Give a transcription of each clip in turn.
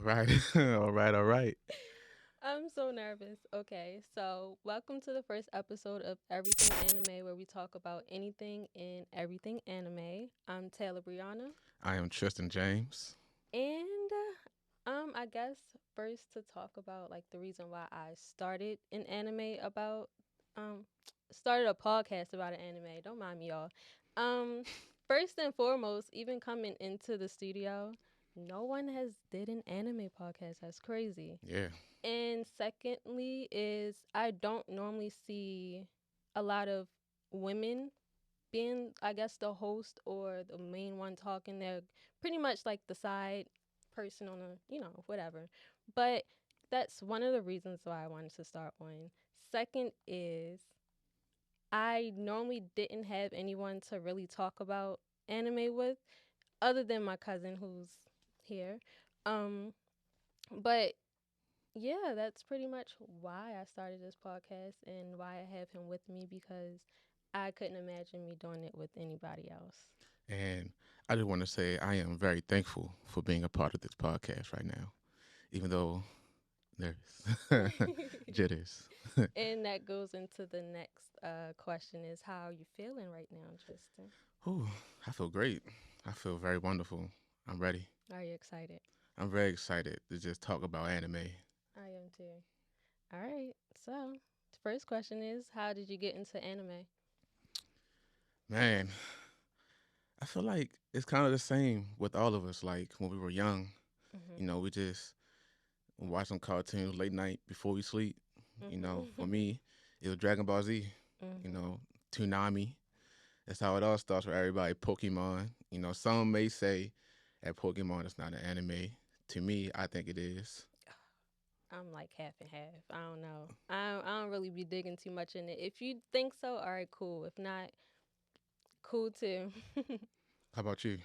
right. All right. All right. I'm so nervous. Okay, so welcome to the first episode of Everything Anime, where we talk about anything and everything anime. I'm TaylorBreana, I am Tristan James. and I guess first to talk about like the reason why I started an anime about um started a podcast about an anime. Don't mind me, y'all. Um, First and foremost, even coming into the studio, no one has did an anime podcast. That's crazy. Yeah. And secondly is I don't normally see a lot of women being I guess the host or the main one talking. They're pretty much like the side person on a, whatever. But that's one of the reasons why I wanted to start one. Second is I normally didn't have anyone to really talk about anime with other than my cousin who's here. Um but yeah, that's pretty much why I started this podcast and why I have him with me because I couldn't imagine me doing it with anybody else. And I just want to say I am very thankful for being a part of this podcast right now, even though there's jitters. And that goes into the next question is how are you feeling right now, Tristan? Ooh, I feel great. I feel very wonderful. I'm ready. Are you excited? I'm very excited to just talk about anime. I am too. All right. So, the first question is how did you get into anime? Man, I feel like it's kind of the same with all of us. Like when we were young, Mhm. we just watch some cartoons late night before we sleep. For Mhm. me, it was Dragon Ball Z. You Mhm. know, Toonami. That's how it all starts for everybody. Pokemon. Some may say that Pokemon is not an anime. To me, I think it is. I'm like half and half. I don't know. I don't really be digging too much in it. If you think so, all right, cool. If not, cool too. How about you?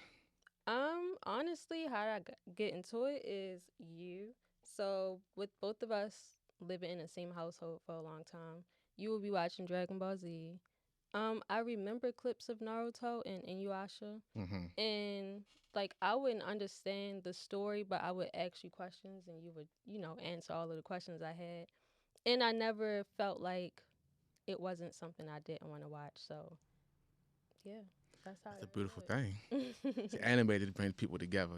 Honestly, how I get into it is you. So with both of us living in the same household for a long time, you will be watching Dragon Ball Z. I remember clips of Naruto and Inuyasha, Hmm. and like I wouldn't understand the story, but I would ask you questions, and you would, answer all of the questions I had, and I never felt like it wasn't something I didn't want to watch. So yeah, that's how That's a I beautiful thing. know See, it. anime just brings people together.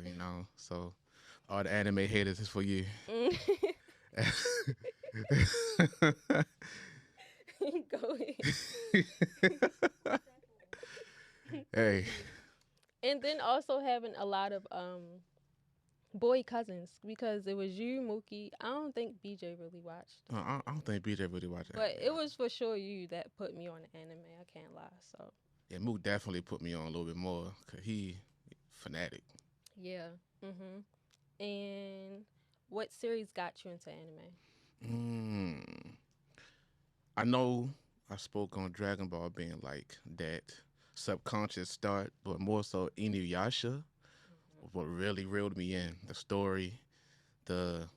So all the anime haters is for you. Go ahead. Hey, And then also having a lot of boy cousins because it was you, Mookie. I don't think BJ really watched I don't think BJ really watch but anime. it was for sure you that put me on anime. I can't lie. So Yeah, Mook definitely put me on a little bit more because he fanatic. yeah. Mhm. And what series got you into anime? Mm. I know I spoke on Dragon Ball being like that subconscious start, but more so Inuyasha, what really reeled me in. The story, the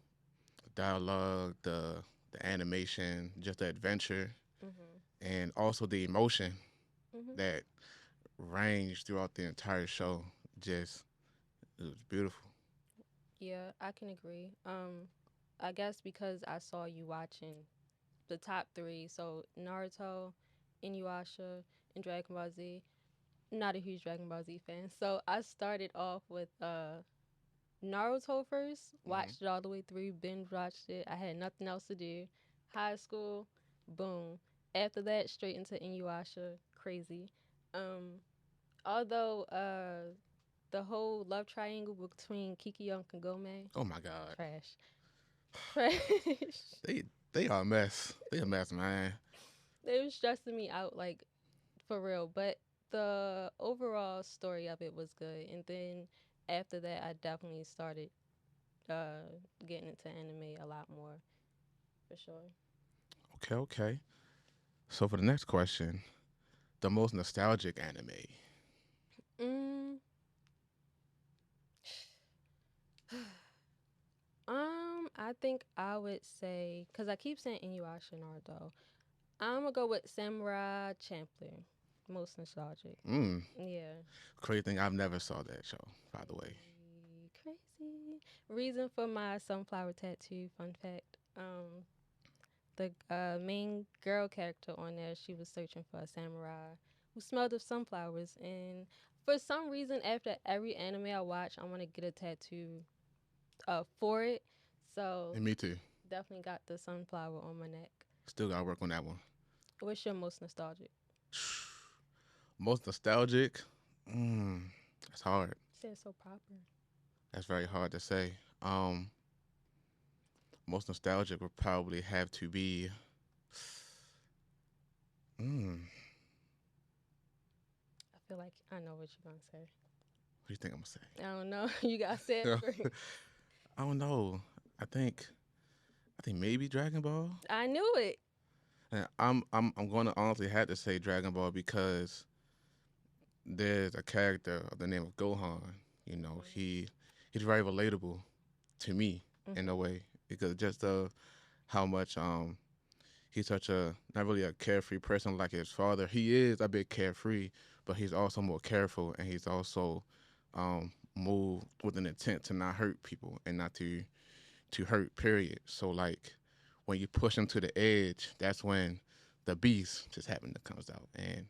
dialogue, the animation, just the adventure, Mhm. and also the emotion Mhm. that ranged throughout the entire show. Just it was beautiful. Yeah, I can agree. I guess because I saw you watching the top three, so Naruto, Inuyasha, and Dragon Ball Z. Not a huge Dragon Ball Z fan, so I started off with Naruto first. Hmm. Watched it all the way through. Binge watched it. I had nothing else to do. High school, boom. After that, straight into Inuyasha. Crazy. Um, although the whole love triangle between Kiki and Kagome, Oh my God, trash, trash. they they are a mess. They a mess, man. They was stressing me out, like for real. But the overall story of it was good. And then after that, I definitely started uh, getting into anime a lot more, for sure. Okay, okay. So for the next question, the most nostalgic anime. Mm, I think I would say, because I keep saying Inuyasha and Naruto, I'm gonna go with Samurai Champloo. Most nostalgic. Mm, Yeah. crazy thing, I've never saw that show, by the way. Crazy. Reason for my sunflower tattoo, fun fact. The main girl character on there, she was searching for a samurai who smelled of sunflowers. And for some reason, after every anime I watch, I want to get a tattoo for it. So And me too. definitely got the sunflower on my neck. Still gotta work on that one. What's your most nostalgic? Most nostalgic. Mm, that's hard. Said so proper. That's very hard to say. Um, Most nostalgic would probably have to be. What I feel like I know what you're gonna say. do you think I'm I don't know. You got said gonna first. say? I don't know. I think. I think maybe Dragon Ball. I knew it. And I'm going to honestly have to say Dragon Ball because there's a character of the name of Gohan. You know, he's very relatable to me in a Mm-hmm. way because just of how much he's such a not really a carefree person like his father. He is a bit carefree, but he's also more careful and he's also moved with an intent to not hurt people and not to hurt. Period. So like when you push him to the edge, that's when the beast just happened to comes out, and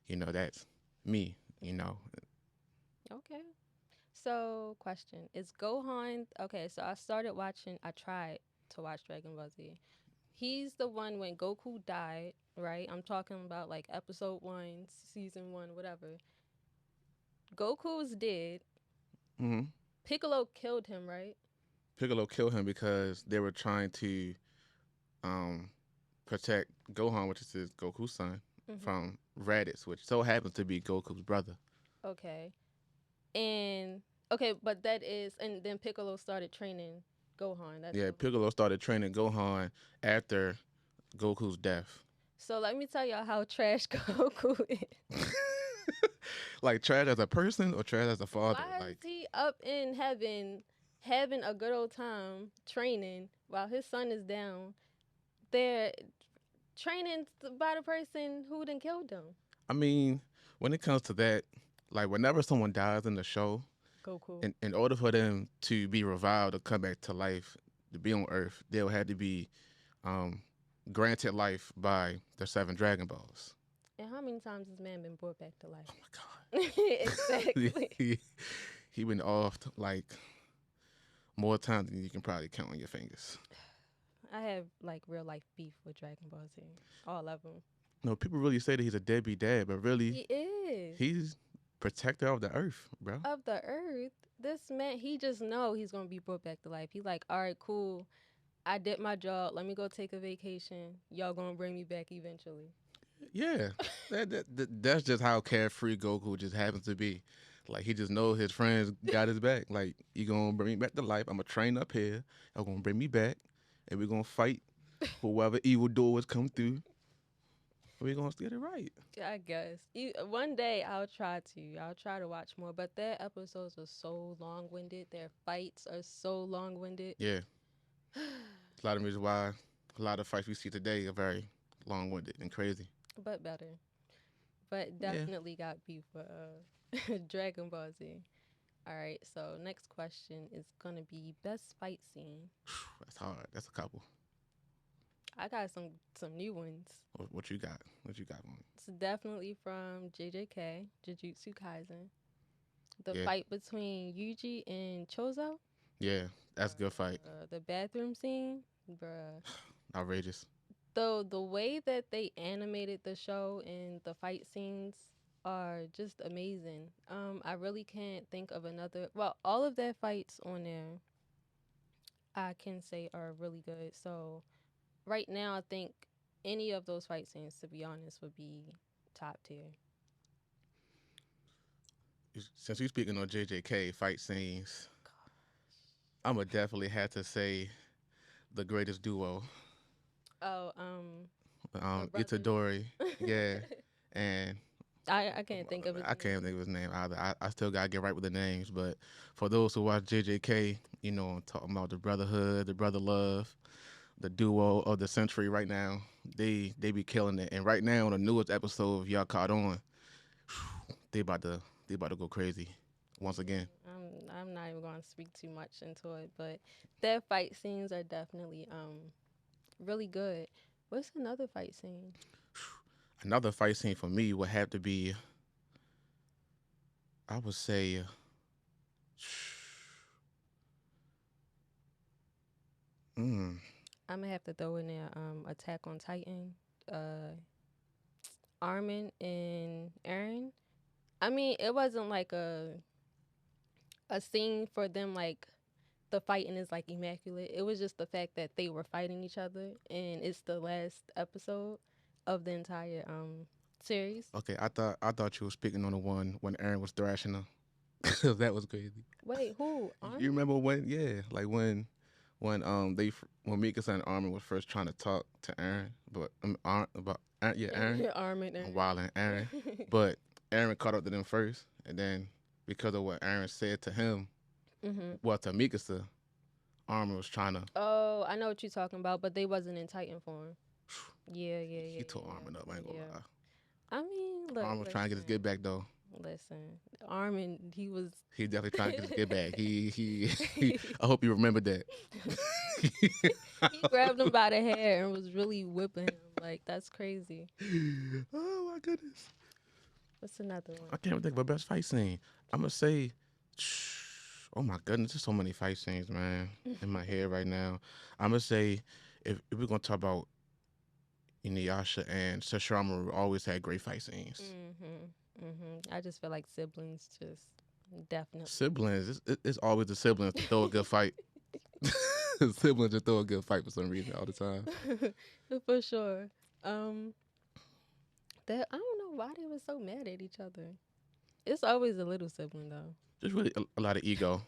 that's me. Okay. So, question is Gohan okay? So I started watching. I tried to watch Dragon Ball Z. He's the one when Goku died, right? I'm talking about like episode 1, season 1, whatever. Goku's dead. hmm Piccolo killed him, right? Piccolo killed him because they were trying to um, protect Gohan, which is his Goku's son, Mm-hmm. from Raditz, which so happens to be Goku's brother. Okay. And okay, but that is, and then Piccolo started training Gohan. That's Yeah, what. Piccolo started training Gohan after Goku's death. So let me tell y'all how trash Goku is. Like trash as a person or trash as a father? Why is Like, he up in heaven having a good old time training while his son is down there training by the person who done killed him? I mean, when it comes to that, like whenever someone dies in the show, Goku. in order for them to be revived or come back to life, to be on Earth, they'll have to be um, granted life by the seven Dragon Balls. And how many times has man been brought back to life? Oh my God. Exactly. he been off like more times than you can probably count on your fingers. I have like real life beef with Dragon Ball Z. All of them. No, people really say that he's a deadbeat dad, but really, He is. he's protector of the Earth, bro. Of the earth. This man, he just know he's gonna be brought back to life. He like, all right, cool. I did my job. Let me go take a vacation. Y'all gonna bring me back eventually. Yeah, that's just how carefree Goku just happens to be. Like he just knows his friends got his back. Like you gonna bring me back to life. I'm gonna train up here. Y'all gonna bring me back, and we're gonna fight whoever evil doers come through. We're gonna get it right. I guess. One day I'll try to. I'll try to watch more. But their episodes are so long winded. Their fights are so long winded. Yeah, a lot of reasons why a lot of fights we see today are very long-winded and crazy. But better. But Yeah, definitely got beef for Dragon Ball Z. All right. So next question is gonna be best fight scene. that's hard. That's a couple. I got some new ones. What you got? What you got on? It's definitely from JJK, Jujutsu Kaisen. The Yeah, fight between Yuji and Chozo. yeah, that's a good fight. The bathroom scene, bruh. Outrageous. Though the way that they animated the show and the fight scenes are just amazing. I really can't think of another. Well, all of their fights on there, I can say are really good. So right now, I think any of those fight scenes, to be honest, would be top tier. Since we speaking on JJK fight scenes, I'm gonna definitely have to say the greatest duo, Oh, my brother. Itadori, yeah, and I can't think of his I name. can't think of his name either. I still gotta get right with the names, but for those who watch JJK, I'm talking about the brotherhood, the brother love, the duo of the century right now. They be killing it, and right now on the newest episode, if y'all caught on, they about to go crazy once again. I'm not even going to speak too much into it, but their fight scenes are definitely really good. What's another fight scene? Another fight scene for me would have to be, I would say, mm, I'm gonna have to throw in there Attack on Titan, uh Armin and Aaron. I mean, it wasn't like a scene for them like the fighting is like immaculate. It was just the fact that they were fighting each other, and it's the last episode of the entire series. okay. I thought you were speaking on the one when Aaron was thrashing her. 'Cause that was crazy. Wait, who? You Armin? remember when? Yeah, like when Mika and Armin was first trying to talk to Aaron, but about Aaron, yeah, Aaron, Armin and and Wild and Aaron, but Aaron caught up to them first, and then because of what Aaron said to him, hmm well, to Mikasa, Armin was trying to. Oh, I know what you're talking about, but they wasn't in Titan form. Yeah, yeah, yeah, He tore yeah, Armin up. I ain't gonna yeah. lie. I mean, look, Armin was trying to get his get back though. listen. Armin, he was. He definitely trying to get his get back. He I hope you remember that. He grabbed him by the hair and was really whipping him. Like that's crazy. Oh my goodness. What's another one? I can't even think of my best fight scene. I'm gonna say, oh my goodness, there's so many fight scenes, man, in my head right now. I'm gonna say, if we're gonna talk about Inuyasha and Sesshomaru, always had great fight scenes. I just feel like siblings just definitely. Siblings, it's always the siblings to throw a good fight. Siblings to throw a good fight for some reason all the time. For sure. Um, that I don't know why they were so mad at each other. It's always a little sibling though. Just really a lot of ego,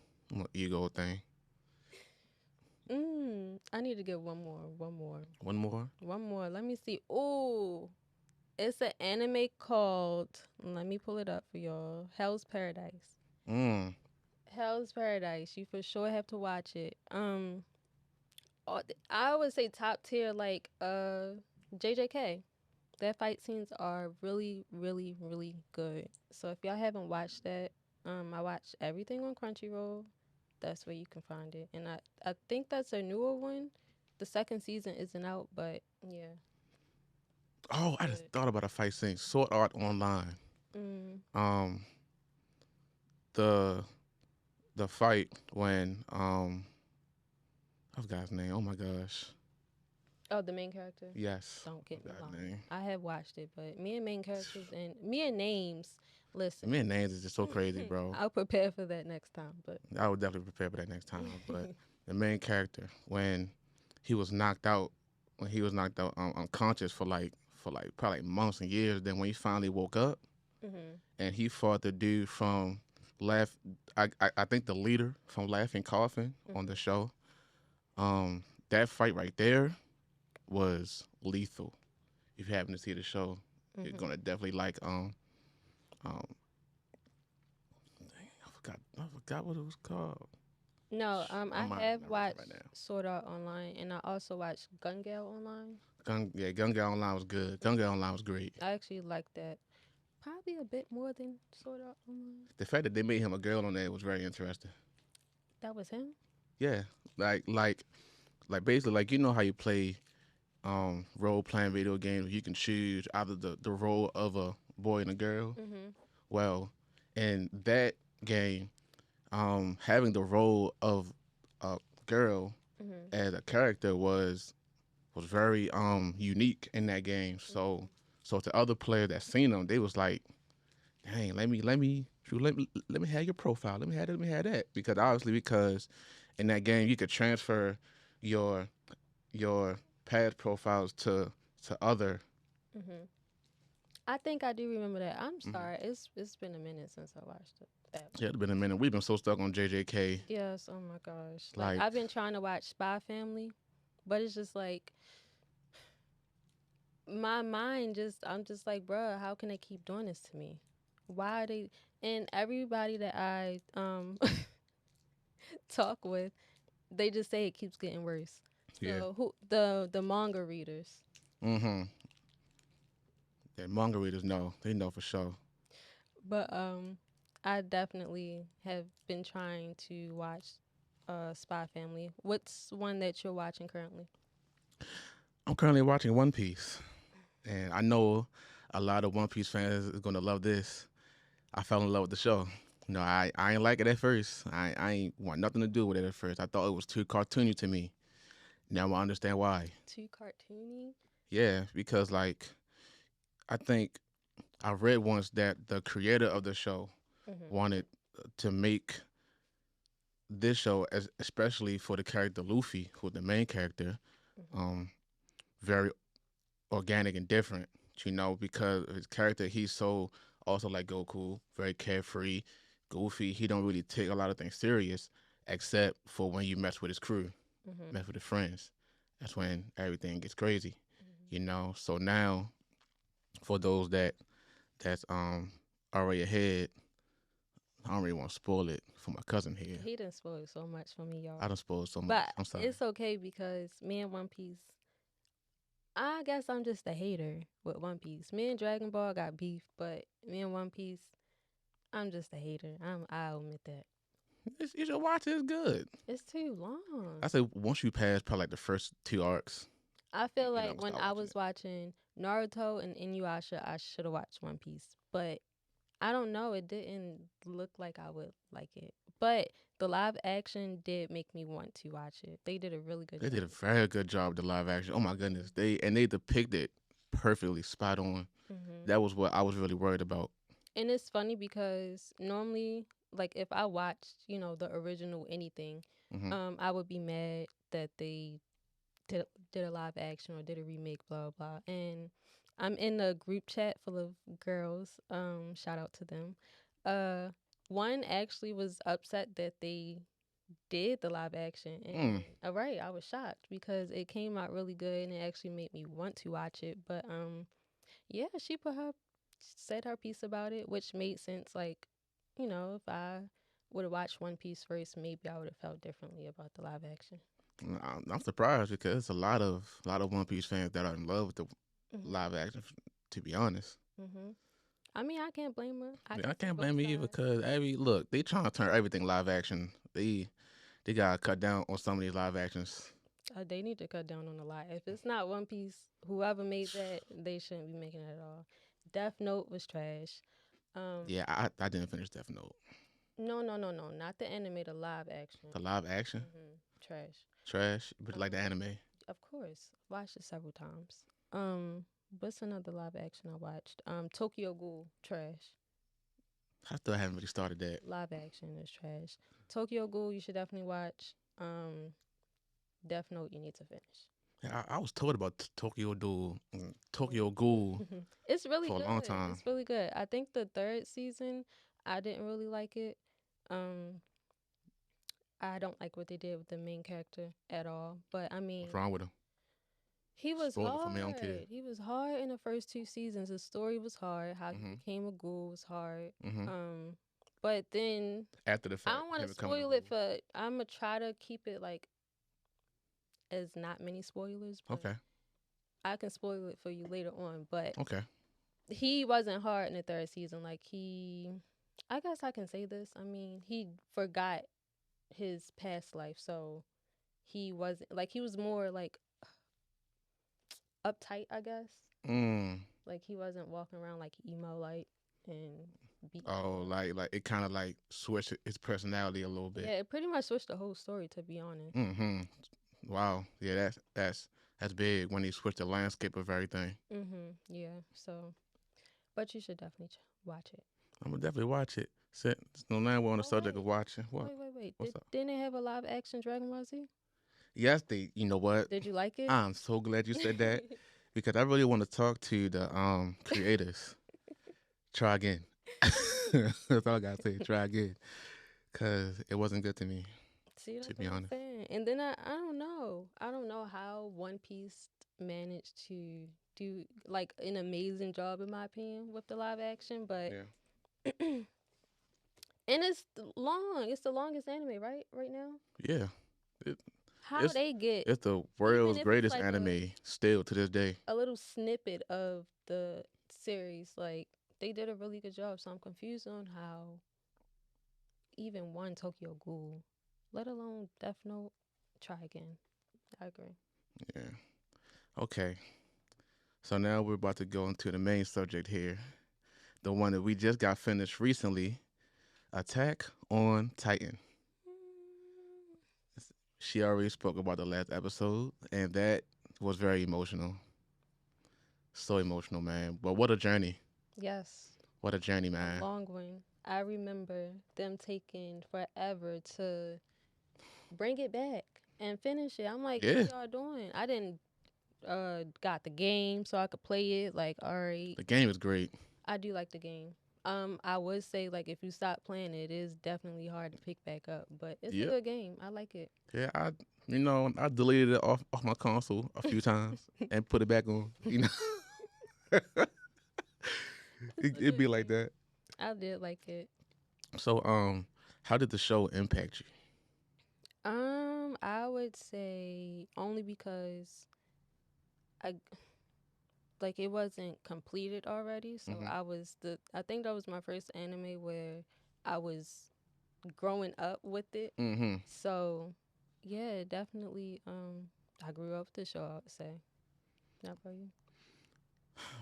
ego thing. I need to get one more. One more. One more. One more. Let me see. Ooh, it's an anime called. Let me pull it up for y'all. Hell's Paradise. Mm. Hell's Paradise. You for sure have to watch it. I would say top tier like JJK. Their fight scenes are really, really, really good. So if y'all haven't watched that, I watched everything on Crunchyroll. That's where you can find it. And I think that's a newer one. The second season isn't out, but yeah. Oh, I just Good. thought about a fight scene. Sword Art Online. Mm. Um, the the fight when I forgot his name. Oh my gosh. Oh, the main character. Yes. Don't get me Forgot his wrong. name. I have watched it, but me and main characters and me and names. Listen, Me and names is just so crazy, bro. I'll prepare for that next time. But I would definitely prepare for that next time. But the main character, when he was knocked out, unconscious for probably months and years, then when he finally woke up hmm and he fought the dude from Laugh, I think the leader from Laughing Coffin on the show. That fight right there was lethal. If you happen to see the show, you're gonna definitely like um I forgot what it was called. No, My I mind is have not working watched right now. Sword Art Online, and I also watched Gun Gale Online. Gun Gale Online was good. Gun Gale Online was great. I actually like that probably a bit more than Sword Art Online. The fact that they made him a girl on there was very interesting. That was him. Yeah, like basically like you know how you play role playing video games. You can choose either the role of a boy and a girl. Mhm. Well, in that game, having the role of a girl Mhm. as a character was very unique in that game. Mhm. So to other players that seen them, they was like, dang, let me have your profile. Let me have that. Because in that game you could transfer your your past profiles to other. Mhm. I think I do remember that. I'm Mhm. sorry. It's been a minute since I watched it. That. Yeah, it's been a minute. We've been so stuck on JJK. Yes. Oh my gosh. Like Like, I've been trying to watch Spy Family, but it's just like my mind just I'm just like, bruh, how can they keep doing this to me? Why are they and everybody that I talk with, they just say it keeps getting worse. yeah. So who the manga readers. Mm-hmm. That manga readers know. They know for sure. But I definitely have been trying to watch Spy Family. What's one that you're watching currently? I'm currently watching One Piece, and I know a lot of One Piece fans is gonna love this. I fell in love with the show. No, I ain't like it at first. I ain't want nothing to do with it at first. I thought it was too cartoony to me. Now I understand why. Too cartoony? Yeah, because like I think I read once that the creator of the show Mhm. wanted to make this show, as especially for the character Luffy, who's the main character, Mhm. um, very organic and different. You know, because his character, he's so also like Goku, very carefree, goofy. He don't really take a lot of things serious, except for when you mess with his crew, Mhm. mess with his friends. That's when everything gets crazy. Mhm. You know. So now, for those that's already ahead, I don't really want to spoil it for my cousin here. He didn't spoil so much for me, I y'all. don't spoil so much. But I'm sorry. it's okay because me and One Piece, I guess I'm just a hater with One Piece. Me and Dragon Ball got beef, but me and One Piece, I'm just a hater. I admit that. You should watch it. It's good. It's too I long. say once you pass probably like the first two arcs, I feel you're not like gonna when stop I watching was it. watching Naruto and Inuyasha, I should have watched One Piece. But I don't know, it didn't look like I would like it. But the live action did make me want to watch it. They did a really good They job did a with it. very good job with the live action. Oh my goodness, they depicted perfectly, spot on. Hmm. That was what I was really worried about. And it's funny because normally, like if I watched, the original anything, Hmm. I would be mad that they did a live action or did a remake, blah blah. And I'm in a group chat full of girls. Shout out to them. Uh, one actually was upset that they did the live action, and Mm. all right, I was shocked because it came out really good and it actually made me want to watch it. But yeah, she said her piece about it, which made sense. Like, if I would have watched One Piece first, maybe I would have felt differently about the live action. I'm surprised because it's a lot of One Piece fans that are in love with the Mhm. live action. To be honest, Mhm. I mean, I can't blame her. I yeah, can I see can't both blame you either sides. because every look they trying to turn everything live action. They gotta cut down on some of these live actions. They need to cut down on the lie. If it's not One Piece, whoever made that, they shouldn't be making it at all. Death Note was trash. Um, Yeah, I didn't finish Death Note. no, no, no, no, not the anime, the live action. The live action Trash. trash, but like the Um, anime. of course, watched it several times. What's another live action I watched? Tokyo Ghoul, trash. I still haven't really started that. Live action is trash. Tokyo Ghoul, you should definitely watch. Death Note, you need to finish. Yeah, I was told about Tokyo Ghoul It's really for a long good. time. It's really good. I think the third season, I didn't really like it. Um, I don't like what they did with the main character at all. But I What's mean, wrong with him? he was Spoiler for me, I don't care. hard. He was hard in the first two seasons. The story was hard. How he Mhm. became a ghoul was hard. Mhm. Um, but then After the I fact, don't want him to becoming a spoil it ghoul. for. I'm gonna try to keep it like as not many spoilers, but Okay. I can spoil it for you later on. But Okay. he wasn't hard in the third season. Like I guess I can say this. I mean, he forgot his past life, so he wasn't like he was more like uptight. I guess Mm. like he wasn't walking around like emo like and beating Oh, people up. like it kind of like switched his personality a little bit. Yeah, it pretty much switched the whole story to be honest. Mhm. Wow. Yeah, that's big when he switched the landscape of everything. Yeah. So, but you should definitely watch it. I'm gonna definitely watch it. So now we're on the Oh subject of watching. What? wait. What's up? Didn't they have a live action Dragon Ball Z? Yes, they. You know what? Did you like it? I'm so glad you said that because I really want to talk to the creators. Try again. That's all I gotta say. Try again, cause it wasn't good to me, See, to that's be what I'm honest. saying. And then I don't know. I don't know how One Piece managed to do like an amazing job in my opinion with the live action, but Yeah. and it's long. It's the longest anime, right? Right now. Yeah. It, How it's they get it's the even world's if it's greatest like anime still to this day. a little snippet of the series, like they did a really good job. So I'm confused on how. even one Tokyo Ghoul, let alone Death Note. Try again. I agree. Yeah. Okay. So now we're about to go into the main subject here, the one that we just got finished recently, Attack on Titan. She already spoke about the last episode, and that was very emotional. So emotional, man. But what a journey. Yes, What a journey, a man. long one. I remember them taking forever to bring it back and finish it. I'm like, Yeah. what y'all doing? I didn't got the game so I could play it. Like, all right, The game is great. I do like the game. I would say like if you stop playing it, it is definitely hard to pick back up, but it's a Yep. good game. I like it. Yeah, I deleted it off my console a few times and put it back on. It's a It'd be good like game. that. I did like it. So, how did the show impact you? I would say only because I like it wasn't completed already, so Hmm. I think that was my first anime where I was growing up with it. Hmm. So, yeah, definitely I grew up with the show, I would say. Not about you.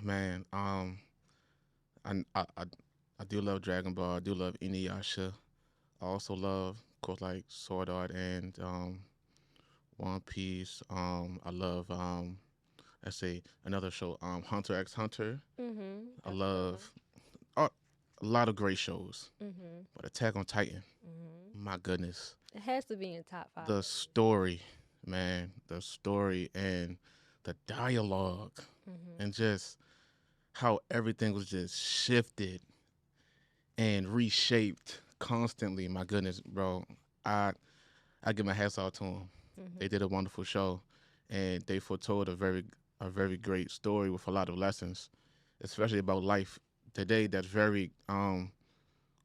Man, I, I I I do love Dragon Ball. I do love Inuyasha. I also love, of course, like Sword Art and One Piece. I love let's say another show, Hunter x Hunter. I That's a good one. love a lot of great shows, Mhm. but Attack on Titan, Mhm. my goodness, It has to be in top 5 the for me. story, man, the story and the dialogue, Mhm. and just how everything was just shifted and reshaped constantly. My goodness, bro, I I give my hats off to them. They Mhm. did a wonderful show, and they foretold a very great story with a lot of lessons, especially about life today. That's very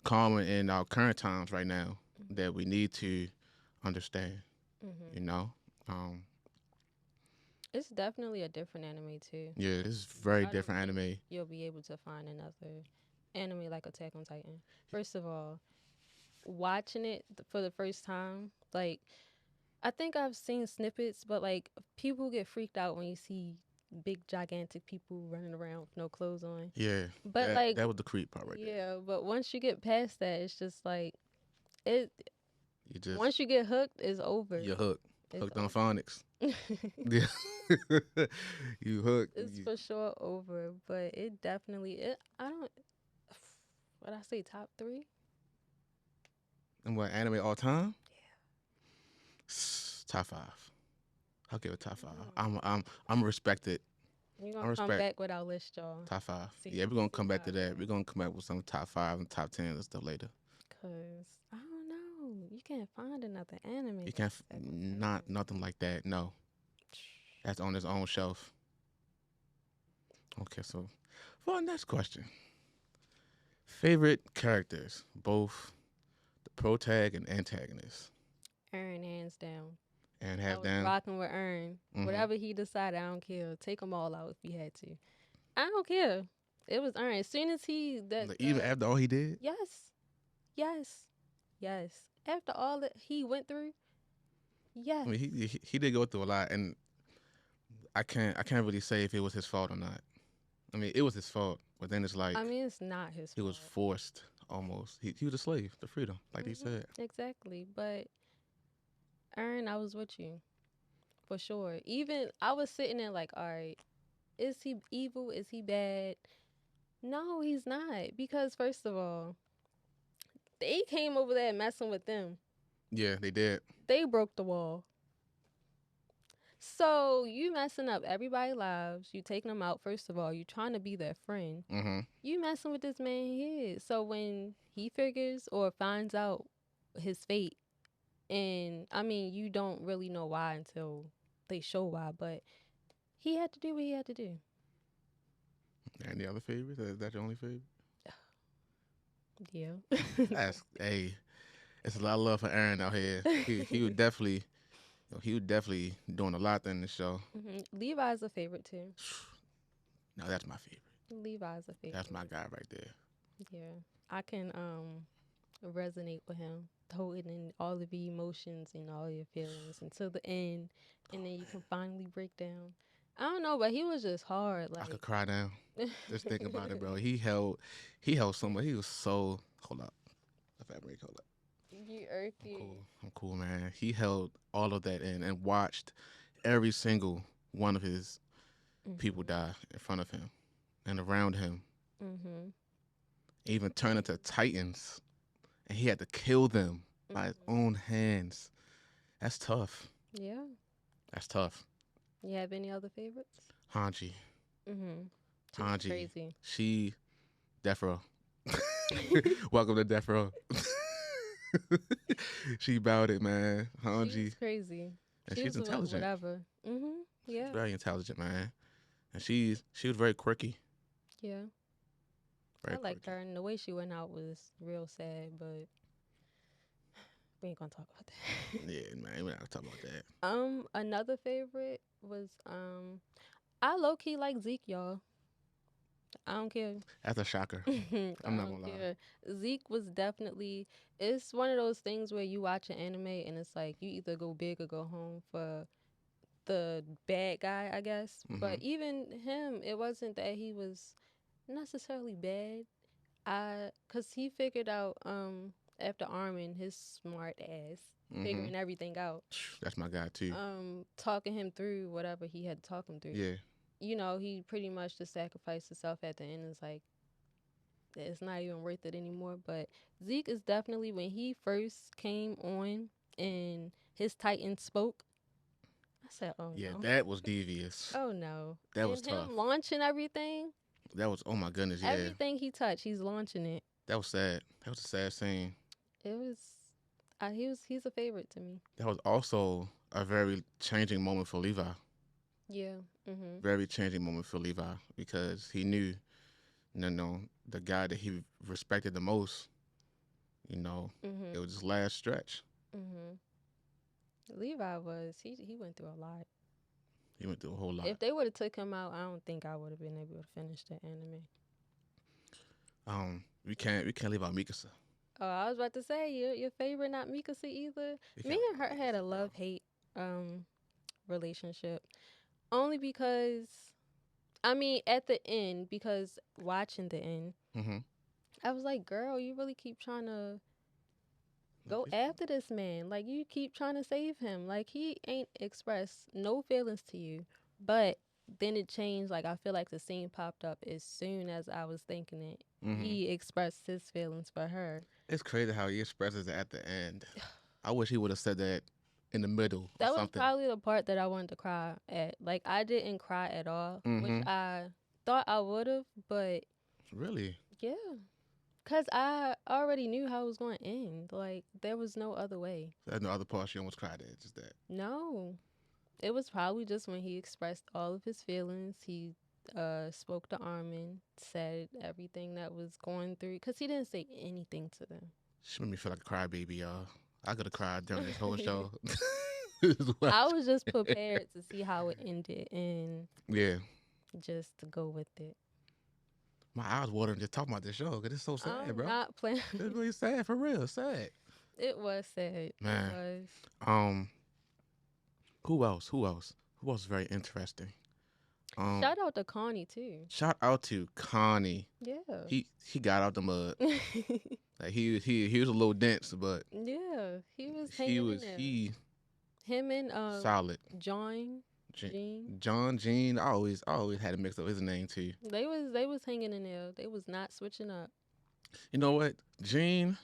common in our current times right now that we need to understand. You Mhm. know, um, It's definitely a different anime too. yeah, this is very I don't different think anime. you'll be able to find another anime like Attack on Titan. First of all, watching it for the first time, like I think I've seen snippets, but like people get freaked out when you see big gigantic people running around with no clothes on. Yeah, But that like that was the creep part right there. yeah, but once you get past that, it's just like it You just once you get hooked, it's over. you're hooked, It's hooked on over. phonics. Yeah, you hooked. It's for sure over, but it definitely I don't what I say top 3? And what anime all time? Top five. I'll give it top five. I'm respected. We're I gonna come respect back with our list, y'all. top five. See Yeah, we're gonna see come back how to it that. go. We're gonna come back with some top five and top ten and stuff later. Cause I don't know. You can't find another anime You like can't Attack on not Titan. nothing like that. No, that's on its own shelf. Okay, so for our next question, favorite characters, both the protag and antagonist, Aaron, hands down. and I have was them. rocking with Aaron. Mm-hmm. Whatever he decided, I don't care. Take them all out if you had to. I don't care. It was Aaron. As soon as he that Even after all he did, yes, yes, yes. After all that he went through, I yes. mean, he did go through a lot, and I can't really say if it was his fault or not. I mean, it was his fault, but then it's I like mean, it's not his he was fault. forced almost. He was a slave to freedom, like he said. Exactly. But Aaron, I was with you for sure. Even I was sitting there like, all right, is he evil? Is he bad? No, he's not. Because first of all, they came over there messing with them. Yeah, they did. They broke the wall. So you messing up everybody's lives. You taking them out. First of all, you trying to be their friend. Mm-hmm. You messing with this man here. So when he figures or finds out his fate, and I mean, you don't really know why until they show why, but he had to do what he had to do. Any other favorites? Is that your only favorite? Yeah. That's hey, it's a lot of love for Aaron out here. He would definitely he would definitely doing a lot in the show. Levi's a favorite too. Now that's my favorite. Levi's a That's favorite. my guy right there. Yeah. I can resonate with him, holding in all of the emotions and all your feelings until the end, and then you can finally break down. I don't know, but he was just hard. I could Like, cry now. Just thinking about it, bro. He held so much. He was so. Hold up. The fabric. Hold up. you I'm earthy. cool. I'm cool, man. He held all of that in and watched every single one of his people Mhm. die in front of him and around him. Mhm. Even turn into titans, and he had to kill them by his Mhm. own hands. That's tough. Yeah. That's tough. You have any other favorites? Hanji. Mhm. She was Hanji. crazy. She Death Row. Welcome to Death Row. She bowed it, man. She was Hanji. crazy. And She she's was intelligent. whatever. Mhm. She's Yeah. very intelligent, man. And she was very quirky. Yeah. I Very liked quirky. her, and the way she went out was real sad. But we ain't gonna talk about that. Yeah, man. We're not gonna talk about that. Another favorite was I low key like Zeke, y'all. I don't care. That's a shocker. I I'm not don't gonna lie. care. Zeke was definitely. It's one of those things where you watch an anime and it's like you either go big or go home for the bad guy, I guess. Hmm. But even him, it wasn't that he was necessarily bad. Cause he figured out after Armin, his smart ass, Hmm. figuring everything out, That's my guy too. talking him through whatever he had to talk him through. Yeah. You know, he pretty much just sacrificed himself at the end. It's like it's not even worth it anymore. But Zeke is definitely when he first came on and his Titan spoke. I said, "Oh Yeah, no, that was devious. oh no!" That was And tough. him launching everything, That was, oh my goodness, yeah. everything he touched, he's launching it. That was sad. That was a sad scene. It was, he's a favorite to me. That was also a very changing moment for Levi. Yeah. Mhm. Very changing moment for Levi because he knew, the guy that he respected the most, it Mhm. was his last stretch. Mhm. Levi was he went through a lot. He went through a whole lot. If they would have took him out, I don't think I would have been able to finish the anime. We can't leave out Mikasa. Oh, I was about to say your favorite not Mikasa either. We Me can't leave and out her had a Mikasa, bro. love hate um relationship. Only because I mean at the end because watching the end, Mm-hmm. I was like, girl, you really keep trying to go after this man. Like you keep trying to save him. Like he ain't expressed no feelings to you. But then it changed. Like I feel like the scene popped up as soon as I was thinking it. Mm-hmm. He expressed his feelings for her. It's crazy how he expresses it at the end. I wish he would have said that in the middle or That was something. probably the part that I wanted to cry at. Like I didn't cry at all, which Mm-hmm. I thought I would have, but Really? yeah. Cause I already knew how it was going to end. Like there was no other way. There's no other part she almost cried at. Just that. No. It was probably just when he expressed all of his feelings. He spoke to Armin, said everything that was going through. Because he didn't say anything to them. She made me feel like a crybaby, y'all. I could have cried during this whole show. I was just prepared to see how it ended and Yeah. just to go with it. My eyes watering just talking about this show because it's so sad, I'm bro. not playing. It's really sad for real. Sad. It was sad. Man. It was. Um. Who else? Who else? Who else is very interesting? Shout out to Connie too. Shout out to Connie. Yeah. He got out the mud. Like he was a little dense, but Yeah. He was he hanging in was there. he Him and solid. John. Je- Jean. John Gene. I always had to mix up his name too. They was hanging in there. They was not switching up. You know what? Gene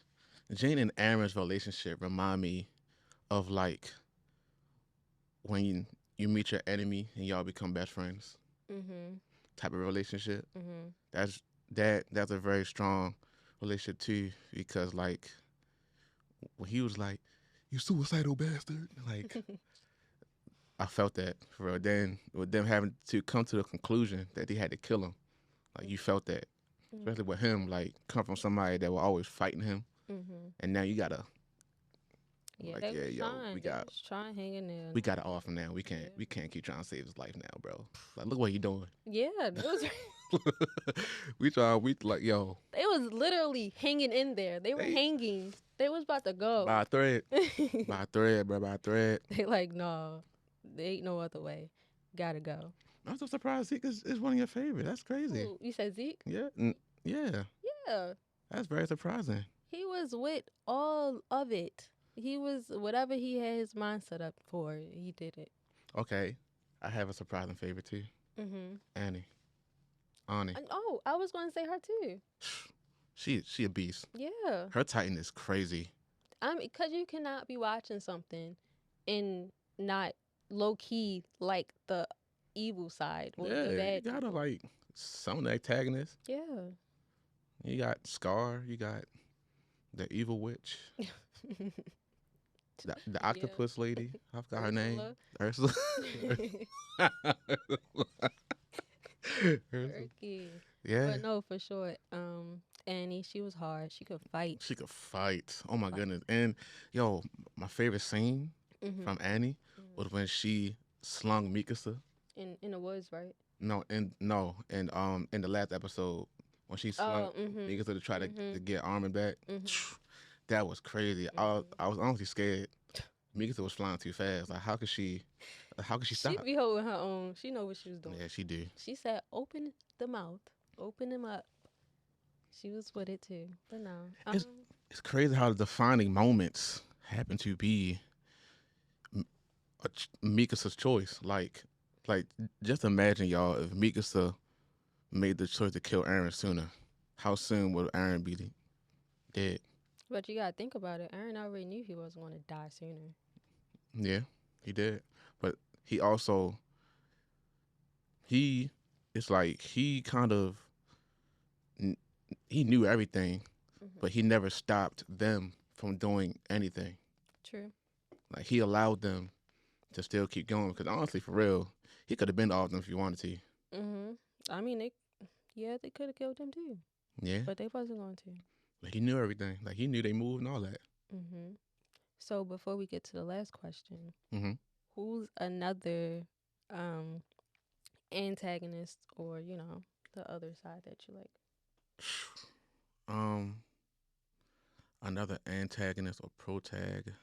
and Aaron's relationship remind me of like when you meet your enemy and y'all become best friends Mhm. type of relationship. Mhm. That's a very strong relationship too because like when he was like, "You suicidal bastard," like I felt that for real. Then with them having to come to the conclusion that they had to kill him, like you felt that, especially with him, like come from somebody that was always fighting him, Mhm. and now you gotta Yeah, Like, they yeah, was yo, trying. They was trying hanging there. we got it off him now. Yeah. We can't keep trying to save his life now, bro. Like, look what he doing. Yeah, they was We like, yo, they was literally hanging in there. They were they hanging. They was about to go. by a thread, by a thread, bro, by a thread. They like, no, there ain't no other way. Gotta go. I'm so surprised Zeke is one of your favorites. That's crazy. Ooh, you said Zeke? Yeah, yeah, Yeah. that's very surprising. He was with all of it. He was whatever he had his mind set up for, he did it. Okay, I have a surprising favorite too. Mm-hmm. Annie. Annie. Oh, I was going to say her too. She a beast. Yeah. Her Titan is crazy. I mean, because you cannot be watching something and not low key like the evil side or Yeah, the you bad. gotta people. like some of the antagonists. Yeah. You got Scar. You got the evil witch. The octopus lady. I forgot her name. Ursula. Turkey. Yeah. But no, for sure. Annie, she was hard. She could fight. She could fight. Oh my goodness. And yo, my favorite scene from Annie was when she slung Mikasa. In the woods, right? No, in the last episode when she slung Mikasa to try to get Armin back. That was crazy. I was honestly scared. Mikasa was flying too fast. Like how could she stop? She be holding her own. She know what she was doing. Yeah, she do. She said, "Open the mouth, open him up." She was with it too, but no. It's crazy how the defining moments happen to be Mikasa's choice. Like just imagine y'all if Mikasa made the choice to kill Aaron sooner. How soon would Aaron be dead? But you gotta think about it. Aaron already knew he wasn't going to die sooner. Yeah, he did. But he also it's like he kind of he knew everything, but he never stopped them from doing anything. True. Like he allowed them to still keep going because honestly, for real, he could have been all of them if he wanted to. I mean, they could have killed him too. Yeah, but they wasn't going to. But he knew everything. Like he knew they moved and all that. So before we get to the last question, who's another antagonist or the other side that you like? Another antagonist or protag.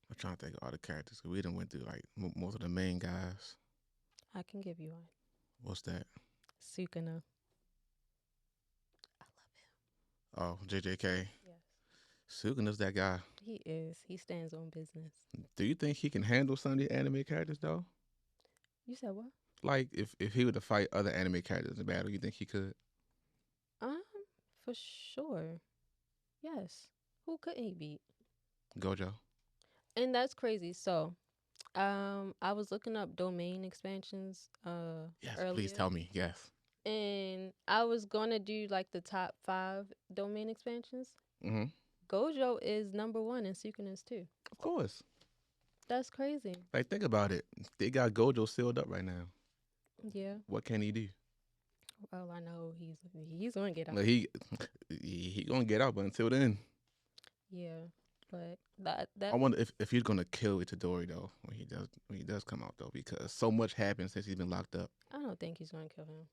I'm trying to think of all the characters because we done went through like most of the main guys. I can give you one. What's that? Sukuna. I love him. Oh, JJK. Yes. Sukuna's that guy. He is. He stands on business. Do you think he can handle some of the anime characters though? You said what? Like if he were to fight other anime characters in battle, you think he could? For sure. Yes. Who couldn't he beat? Gojo. And that's crazy. So, I was looking up domain expansions. Yes, earlier, please tell me. Yes. And I was gonna do like the top 5 domain expansions. Mm-hmm. Gojo is number 1 and Sukuna's 2. Of course. That's crazy. Like think about it. They got Gojo sealed up right now. Yeah. What can he do? Well, I know he's gonna get out. Like he gonna get out, but until then. Yeah, but that I wonder if he's gonna kill Itadori though when he does come out though, because so much happened since he's been locked up. I don't think he's gonna kill him.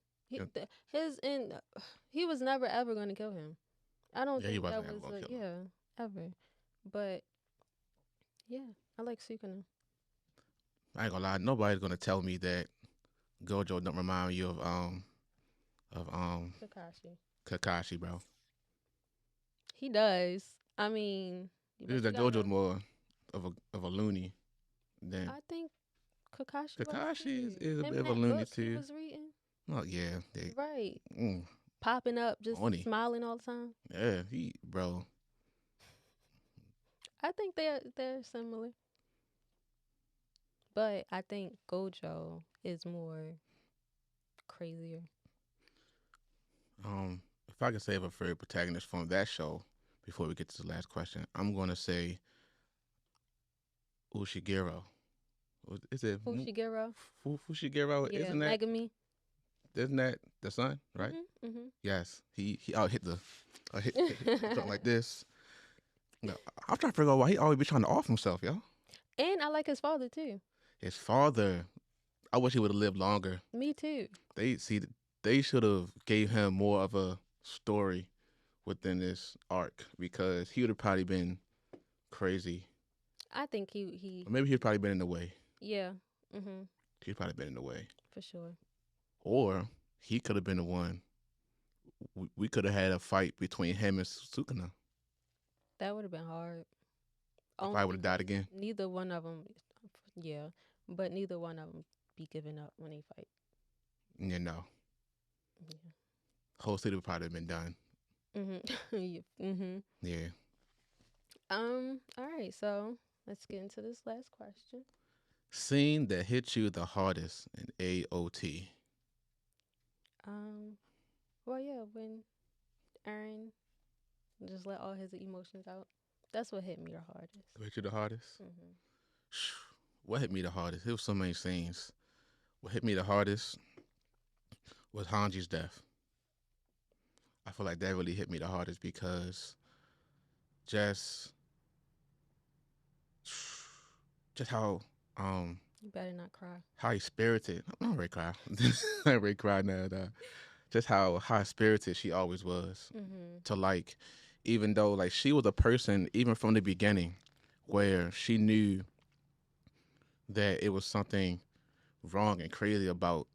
He was never ever gonna kill him. I don't think that was ever. But yeah, I like Sukuna. I ain't gonna lie, nobody's gonna tell me that Gojo don't remind you of Kakashi, bro. He does. I mean, This is Gojo's more of a loony than I think Kakashi is a bit of a loony too. He was reading. Oh yeah, Right. Popping up, just smiling all the time. Yeah, bro. I think they're similar, but I think Gojo is more crazier. If I could save a favorite protagonist from that show before we get to the last question, I'm gonna say Ushiguro. Is it Fushiguro? Fushiguro? Yeah, Isn't that Megami. Isn't that the son? Right. Mm-hmm. Yes. He hit something like this. No, I'm trying to figure out why he always be trying to off himself, yo. And I like his father too. His father, I wish he would have lived longer. Me too. They see, they should have gave him more of a story within this arc because he would have probably been crazy. I think he Or maybe he'd probably been in the way. yeah. Mhm. He'd probably been in the way. For sure. Or he could have been the one. We could have had a fight between him and Sukuna. That would have been hard. He Only probably would have died because again. neither one of them, yeah, but neither one of them be giving up when they fight. You know, Yeah. whole city would probably have been done. Mhm. Yeah. Mhm. Yeah. All right. So let's get into this last question. Scene that hit you the hardest in AOT. Um. Well, yeah. When Aaron just let all his emotions out. That's what hit me the hardest. What hit you the hardest? Mhm. What hit me the hardest? It was so many scenes. What hit me the hardest was Hanji's death. I feel like that really hit me the hardest because just just You better not cry. how he spirited. I'm not ready to cry. I'm not ready to cry now. Nah. Just how high spirited she always was. Mhm. To like, even though like she was a person even from the beginning, where she knew that it was something wrong and crazy about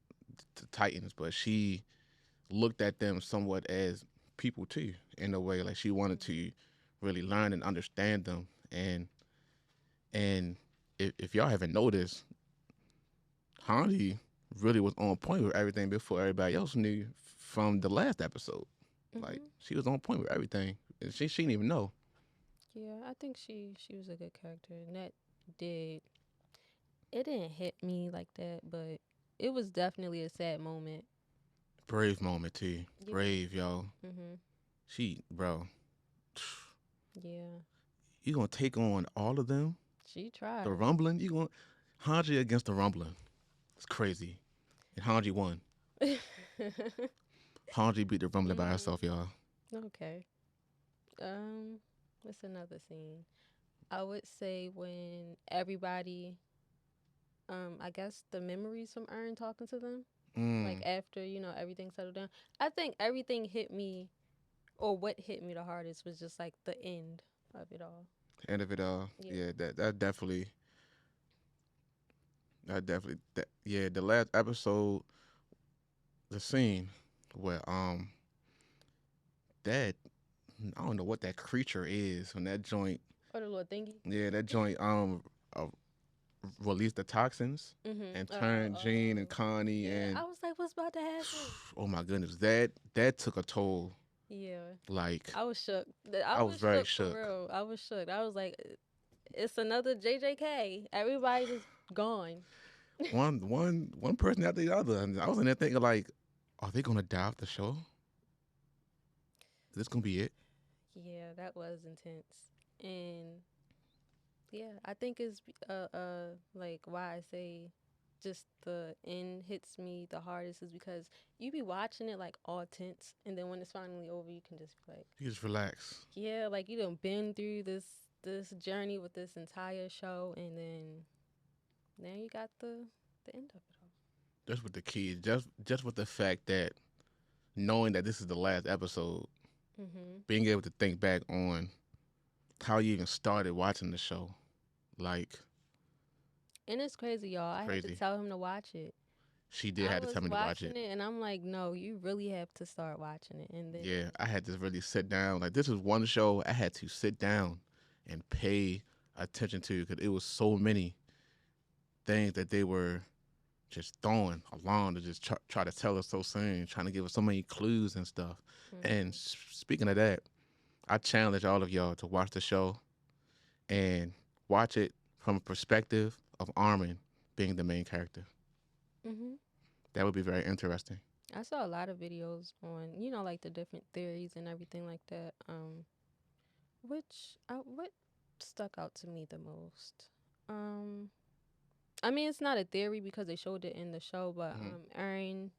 the Titans, but she looked at them somewhat as people too, in a way. Like she wanted to really learn and understand them. And if y'all haven't noticed, Hanji really was on point with everything before everybody else knew from the last episode. Like Mhm. she was on point with everything. And she didn't even know. Yeah, I think she was a good character, and that did it didn't hit me like that, but it was definitely a sad moment. Brave moment too. Yeah. Brave, yo. Mhm. She, bro, Yeah. you gonna take on all of them? She The tried. Rumbling? You gonna Hanji against the Rumbling? It's crazy. And Hanji won. Hanji beat the Rumbling by herself, Mm, y'all. okay. Um, what's another scene? I would say when everybody, I guess the memories from Earn talking to them, like Mm. after everything settled down. I think everything hit me, or what hit me the hardest was just like the end of it all. End of it all. Yeah. Yeah, yeah, the last episode, the scene where that I don't know what that creature is when that joint, Or the little thingy. yeah, that joint uh, released the toxins Mhm. and turned Jean and Connie Yeah. I and was like, what's about to happen? oh my goodness, that took a toll. Yeah. Like I was shook. I I was was very shook for shook. real. I was shook. I was like, it's another JJK. Everybody just gone. One person after the other, and I was in there thinking like, are they gonna die off the show? Is this gonna be it? Yeah, that was intense. And yeah, I think it's like why I say just the end hits me the hardest is because you be watching it like all tense, and then when it's finally over, you can just be like, You just relax. yeah, like you done been through this journey with this entire show, and then now you got the end of it all. Just with the kids, just with the fact that knowing that this is the last episode, Mhm. being able to think back on how you even started watching the show, like And it's crazy, y'all. I had to crazy. tell him to watch it. She did I have to tell was me to watch watching it. it, and I'm like, no, you really have to start watching it. And then, Yeah, I had to really sit down. Like this is one show I had to sit down and pay attention to because it was so many things that they were just throwing along to just try to tell us so soon, trying to give us so many clues and stuff. And mhm, speaking of that, I challenge all of y'all to watch the show and watch it from a perspective of Armin being the main character. mhm. That would be very interesting. I saw a lot of videos on, like the different theories and everything like that. What stuck out to me the most? Um, I mean, it's not a theory because they showed it in the show, but Hmm. Aaron,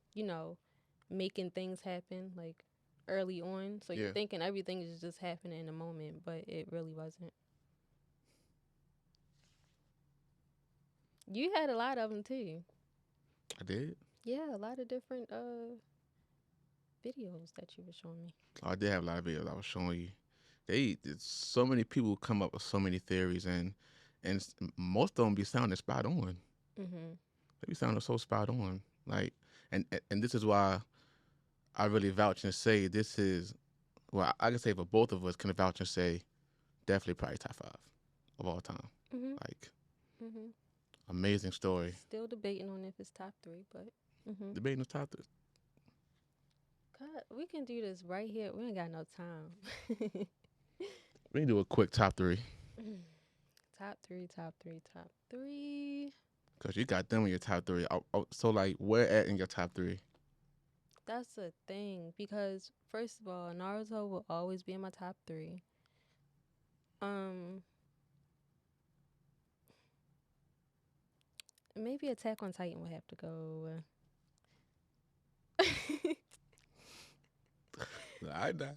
making things happen, like early on, so you're Yeah, thinking everything is just happening in the moment, but it really wasn't. You had a lot of them too. I did. Yeah, a lot of different videos that you were showing me. I did have a lot of videos I was showing you. So many people come up with so many theories, and most of them be sounding spot on. Mhm. They be sounding so spot on. Like, and this is why I really vouch and say this is, well, I can say for both of us can vouch and say definitely probably top five of all time. Mhm. Like, Mhm. amazing story. Still debating on if it's top 3, but mhm. Debating the top three. God, we can do this right here. We ain't got no time. We can do a quick top three Top 3, top 3, top 3. because you got them in your top three. So like, where at in your top three? That's a thing because first of all, Naruto will always be in my top 3. Um, maybe Attack on Titan would have to go. I know.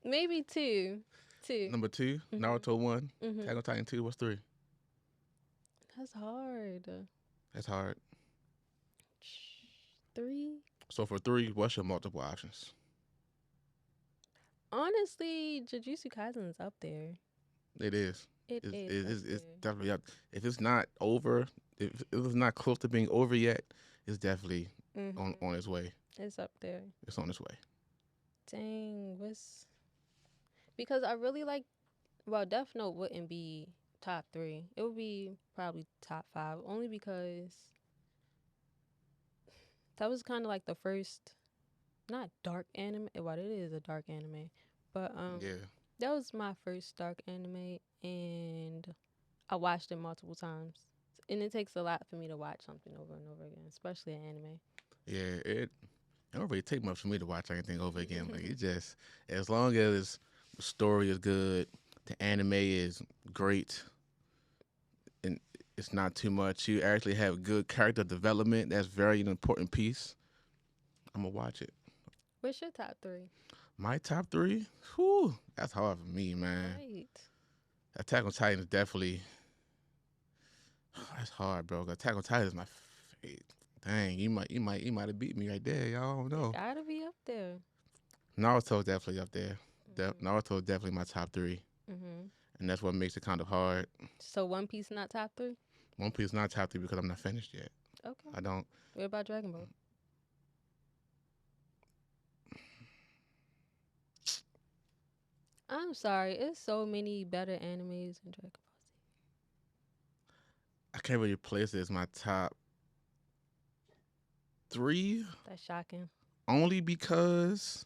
Maybe 2. 2. Number two, Mhm. Naruto one, Attack Mhm. on Titan two. What's three? That's hard. That's hard. 3. So for three, what's your multiple options? Honestly, Jujutsu Kaisen is up there. It is. It is up It's there. definitely up. If it's not over, if it's not close to being over yet, it's definitely Mhm. on its way. It's up there. It's on its way. Dang, what's because I really like. Well, Death Note wouldn't be top 3. It would be probably top 5, only because that was kind of like the first, not dark anime. Well, it is a dark anime, but Yeah, that was my first dark anime, and I watched it multiple times. And it takes a lot for me to watch something over and over again, especially an anime. yeah. It don't really take much for me to watch anything over again. Like it just, as long as the story is good, the anime is great, and it's not too much. You actually have good character development. That's very an important piece. I'm gonna watch it. What's your top 3? My top three, whew, that's hard for me, man. Right. Attack on Titan is definitely that's hard, bro. Attack on Titan is my favorite. Dang, you might have beat me right there. Y'all don't It know. gotta be up there. Naruto's definitely up there. Mhm. Naruto's definitely my top three, Mhm. and that's what makes it kind of hard. So One Piece not top 3? One Piece is not top three because I'm not finished yet. Okay. I don't. What about Dragon Ball? I'm sorry, it's so many better animes than Dragon Ball I can't really place it as my top three Z. That's shocking. only because.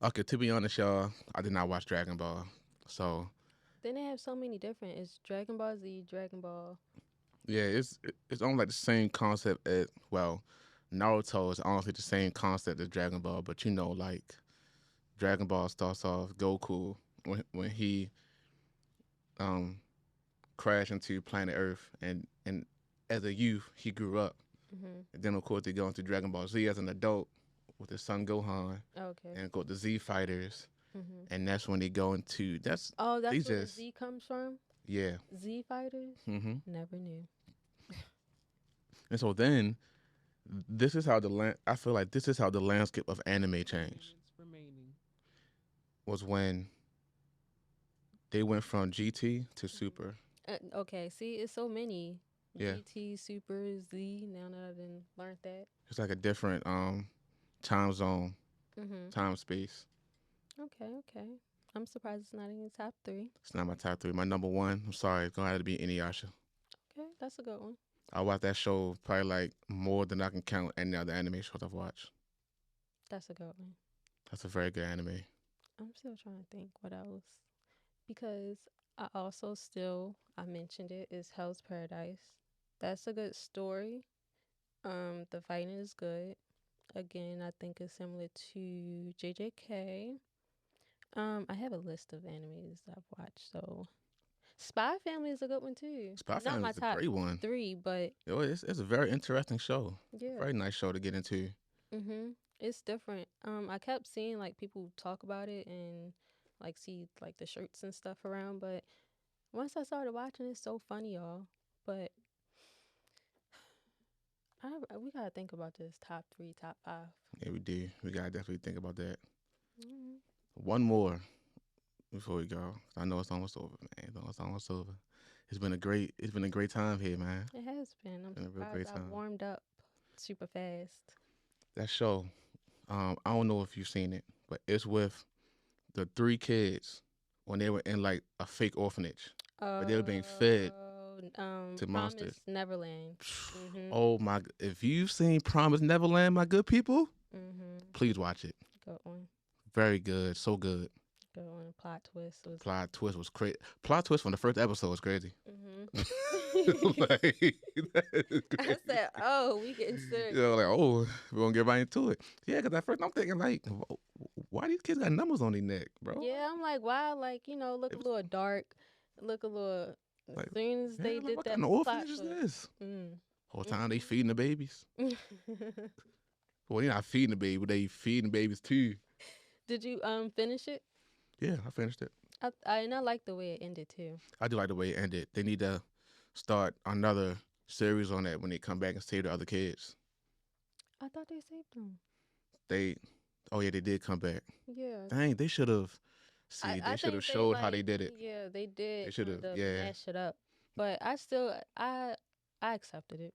Okay, to be honest, y'all, I did not watch Dragon Ball, so Then they have so many different. It's Dragon Ball Z, Dragon Ball. yeah, it's almost like the same concept as well. Naruto is honestly the same concept as Dragon Ball, but like Dragon Ball starts off Goku when he um crashed into planet Earth, and as a youth he grew up, Mhm. and then of course they go into Dragon Ball Z as an adult with his son Gohan, Okay. and go to Z Fighters, Mhm. and that's when they go into Oh, they that's where the just Z comes from. yeah. Z fighters. hmm Never knew. And so then this is how I feel like this is how the landscape of anime changed. Was when they went from GT to Mhm. Super. Okay. See, it's so many. Yeah, GT, Super, Z. Now that I didn't learn that. it's like a different time zone, Mhm. time space. Okay. Okay. I'm surprised it's not in your top 3. It's not my top three. My number one, I'm sorry, it's gonna have to be Inuyasha. Okay, that's a good one. I watched that show probably like more than I can count any other anime shows I've watched. That's a good one. That's a very good anime. I'm still trying to think what else because I also still I mentioned it is Hell's Paradise. That's a good story. The fighting is good. Again, I think it's similar to JJK. I have a list of animes I've watched. So Spy Family is a good one too. Spy Not Family my is a top great one. 3, but It's a very interesting show. yeah. Very nice show to get into. Mhm. It's different. I kept seeing like people talk about it and like see like the shirts and stuff around, but once I started watching, it's so funny, y'all. But we gotta think about this top three, top five. Yeah, we do. We gotta definitely think about that. Mm, One more before we go. I know it's almost over, man. It's almost over. It's been a great time here, man. it has been. I'm Been a real surprised great I time. warmed up super fast. That show, I don't know if you've seen it, but it's with the three kids when they were in like a fake orphanage, but they were being fed to monsters. Promise Neverland. Mhm. Oh my! If you've seen Promise Neverland, my good people, Mhm. please watch it. Good one. Very good, so good. Good one. Plot twist was. Plot twist was crazy. Plot twist from the first episode was crazy. Mhm. Like, that is I crazy. said, "Oh, we getting You know, serious." like, oh, we're gonna get right into it. Yeah, because at first I'm thinking like, why these kids got numbers on their neck, bro? Yeah, I'm like, wow, like look It a was little dark, look a little. As like, soon as yeah, they like did what that kind of plot orphanage is twist. this? Mm. Whole time they feeding the babies. Well, they're not feeding the baby, but they feeding babies too. Did you finish it? Yeah, I finished it. And I like the way it ended too. I do like the way it ended. They need to start another series on that when they come back and save the other kids. I thought they saved them. They, oh yeah, they did come back. Yeah, Dang, they should have. See, I they should have think they showed how they like did it. yeah they They did should kind have, of yeah. mash it up, but I still I accepted it.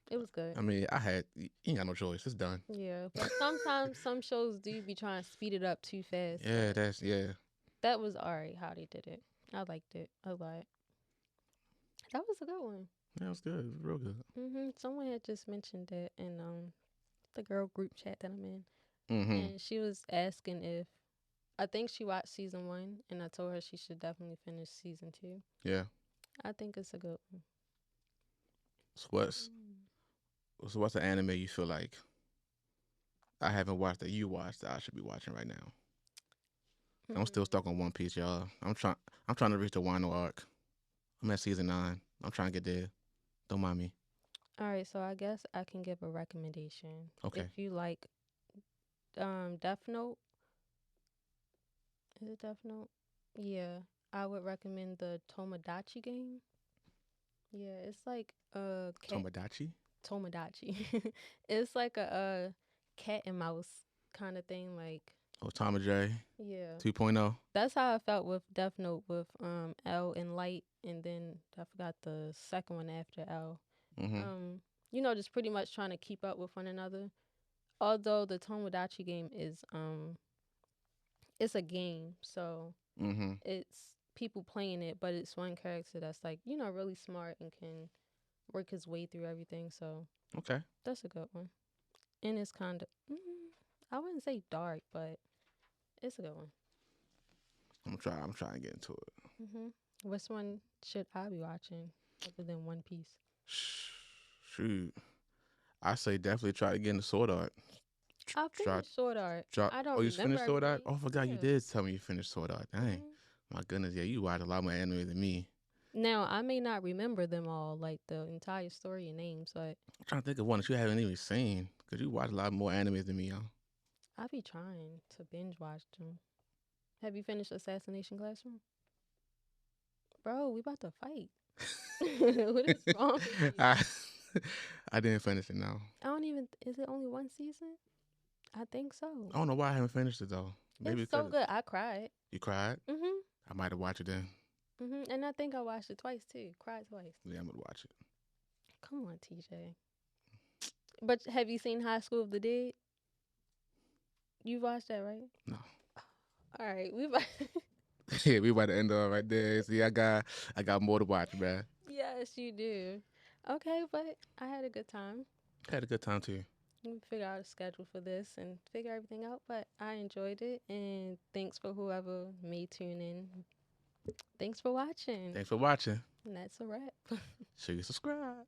It was good. I mean, you ain't got no choice. It's done. Yeah, but sometimes some shows do be trying to speed it up too fast. Yeah, But yeah. that was alright how they did it. I liked it a lot. That was a good one. That was good. It was real good. Someone had just mentioned that in the girl group chat that I'm in, Mm-hmm. and she was asking if I think she watched season one, and I told her she should definitely finish season two. Yeah. I think it's a good one. So what's the anime you feel like I haven't watched that you watched that I should be watching right now? I'm still stuck on One Piece, y'all. I'm trying to reach the Wano arc. I'm at season 9. I'm trying to get there. Don't mind me. All right, so I guess I can give a recommendation. Okay. If you like Death Note, is it Death Note? Yeah, I would recommend the Tomodachi game. Yeah, it's like a cat Tomodachi? Tomodachi. It's like a cat and mouse kind of thing. Like Oh, Tom and Jerry yeah, 2.0. that's how I felt with Death Note with L and Light, and then I forgot the second one after L. Mm-hmm. Just pretty much trying to keep up with one another. Although the Tomodachi game is it's a game, so Mm-hmm. it's people playing it, but it's one character that's like really smart and can work his way through everything. So Okay. that's a good one, and it's kind of I wouldn't say dark, but it's a good one. I'm trying to get into it. Which one should I be watching other than One Piece? Shoot. I say definitely try to get into Sword Art. I Try, finished Sword Art. try. I don't Oh, you remember finished Sword Art? everything. Oh, I forgot you Yeah. did tell me you finished Sword Art. Dang. Mhm. My goodness, yeah, you watch a lot more anime than me. Now I may not remember them all, like the entire story and names, but I'm trying to think of one that you haven't even seen. Because you watch a lot more anime than me, y'all. I be trying to binge watch them. Have you finished Assassination Classroom? Bro, we about to fight. What is wrong with you? I, I didn't finish it now. I don't even. Is it only one season? I think so. I don't know why I haven't finished it though. Maybe It's so because good. I cried. you cried. Mhm. I might have watched it then. And I think I watched it twice too. Cried twice. Yeah, I'm gonna watch it. Come on, TJ. But have you seen High School of the Dead? You watched that, right? No. All right, we. About Yeah, we about to end up right there. See, I got more to watch, man. Yes, you do. Okay, but I had a good time. Had a good time too. We figure out a schedule for this and figure everything out. But I enjoyed it, and thanks for whoever may tune in. Thanks for watching. Thanks for watching. And that's a wrap. Sure you subscribe.